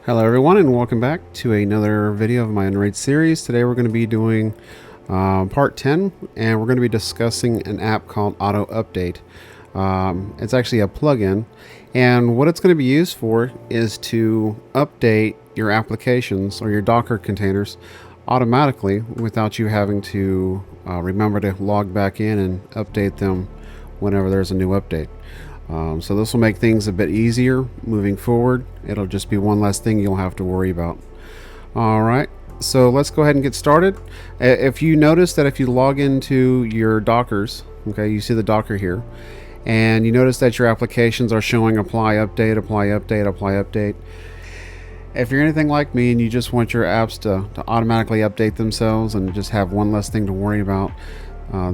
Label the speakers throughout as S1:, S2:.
S1: Hello everyone and welcome back to another video of my Unraid series. Today we're going to be doing part 10 and we're going to be discussing an app called Auto Update. It's actually a plugin, and what it's going to be used for is to update your applications or your Docker containers automatically without you having to remember to log back in and update them whenever there's a new update. So this will make things a bit easier moving forward. It'll just be one less thing you'll have to worry about. Alright, so let's go ahead and get started. If you notice that if you log into your Dockers, okay, you see the Docker here, and you notice that your applications are showing apply update, apply update, apply update. If you're anything like me and you just want your apps to automatically update themselves and just have one less thing to worry about,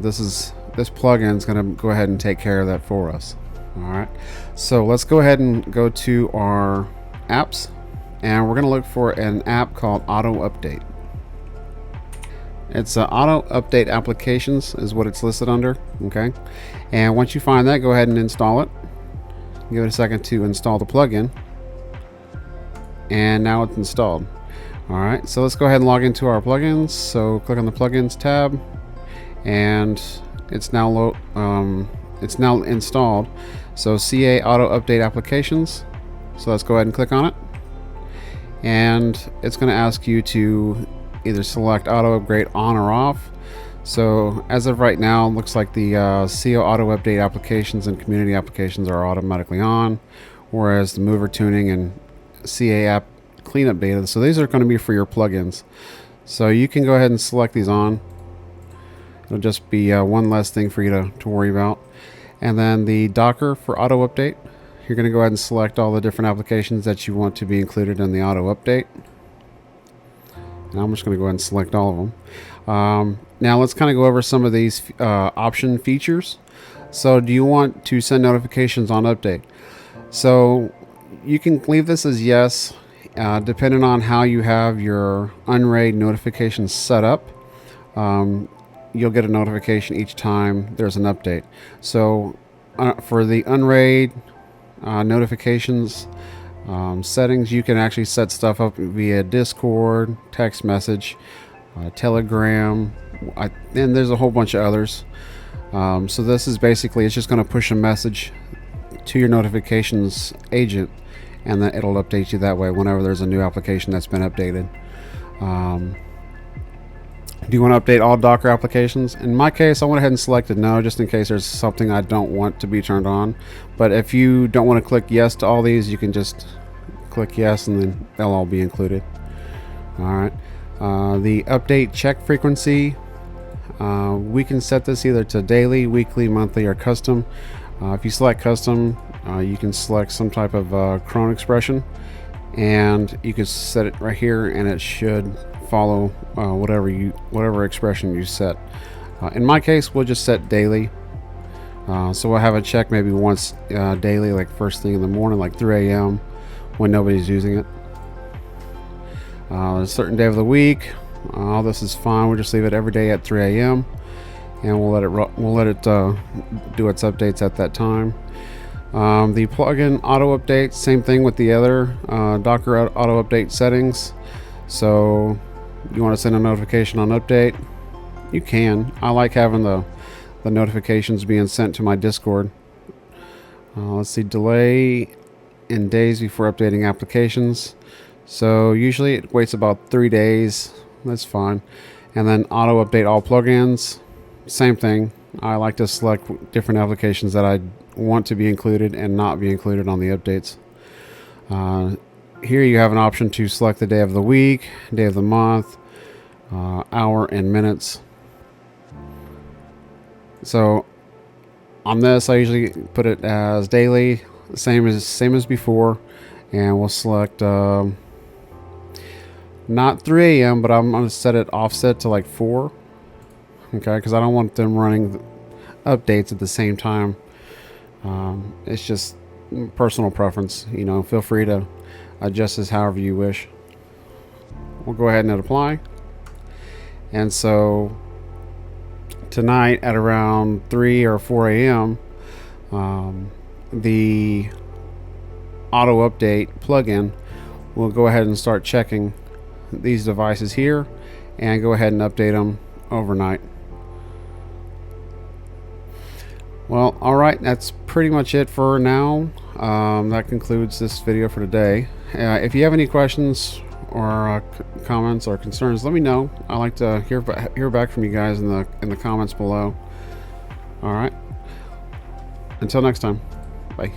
S1: this plugin is going to go ahead and take care of that for us. Alright, so let's go ahead and go to our apps, and we're going to look for an app called Auto Update. It's Auto Update Applications is what it's listed under. Okay, and once you find that, go ahead and install it. Give it a second to install the plugin, and now it's installed. Alright, so let's go ahead and log into our plugins. So click on the plugins tab, and it's now installed. So CA Auto Update Applications. So let's go ahead and click on it, and it's going to ask you to either select auto upgrade on or off. So as of right now, it looks like the CO Auto Update applications and community applications are automatically on, whereas the mover tuning and CA app cleanup data, so these are going to be for your plugins. So you can go ahead and select these on. It'll just be one less thing for you to worry about. And then the Docker for auto update, you're going to go ahead and select all the different applications that you want to be included in the auto update. And I'm just going to go ahead and select all of them. Now let's kind of go over some of these option features. So do you want to send notifications on update? So you can leave this as yes, depending on how you have your Unraid notifications set up. You'll get a notification each time there's an update. So for the Unraid notifications settings, you can actually set stuff up via Discord, text message, Telegram, and there's a whole bunch of others. So this is basically, it's just going to push a message to your notifications agent, and then it'll update you that way whenever there's a new application that's been updated. Do you want to update all Docker applications? In my case, I went ahead and selected no, just in case there's something I don't want to be turned on. But if you don't want to click yes to all these, you can just click yes and then they'll all be included. Alright. The update check frequency, we can set this either to daily, weekly, monthly, or custom. If you select custom, you can select some type of cron expression, and you can set it right here, and it should follow whatever expression you set. In my case, we'll just set daily. So we'll have a check maybe once daily, like first thing in the morning, like 3 a.m. when nobody's using it. A certain day of the week, all this is fine. We'll just leave it every day at 3 a.m. and we'll let it do its updates at that time. The plugin auto update, same thing with the other Docker auto update settings. So you want to send a notification on update, you can. I like having the notifications being sent to my Discord. Let's see, delay in days before updating applications. So usually it waits about 3 days. That's fine. And then auto update all plugins, same thing. I like to select different applications that I want to be included and not be included on the updates. Here you have an option to select the day of the week, day of the month, hour, and minutes. So on this, I usually put it as daily, same as before, and we'll select not 3 a.m., but I'm going to set it offset to like 4. Okay, because I don't want them running updates at the same time. It's just personal preference. You know, feel free to adjust this however you wish. We'll go ahead and hit apply. And so tonight at around 3 or 4 a.m., the auto update plugin we'll go ahead and start checking these devices here and go ahead and update them overnight. Well, alright, that's pretty much it for now. That concludes this video for today. If you have any questions or comments or concerns, let me know. I like to hear back from you guys in the comments below. Alright, until next time, bye.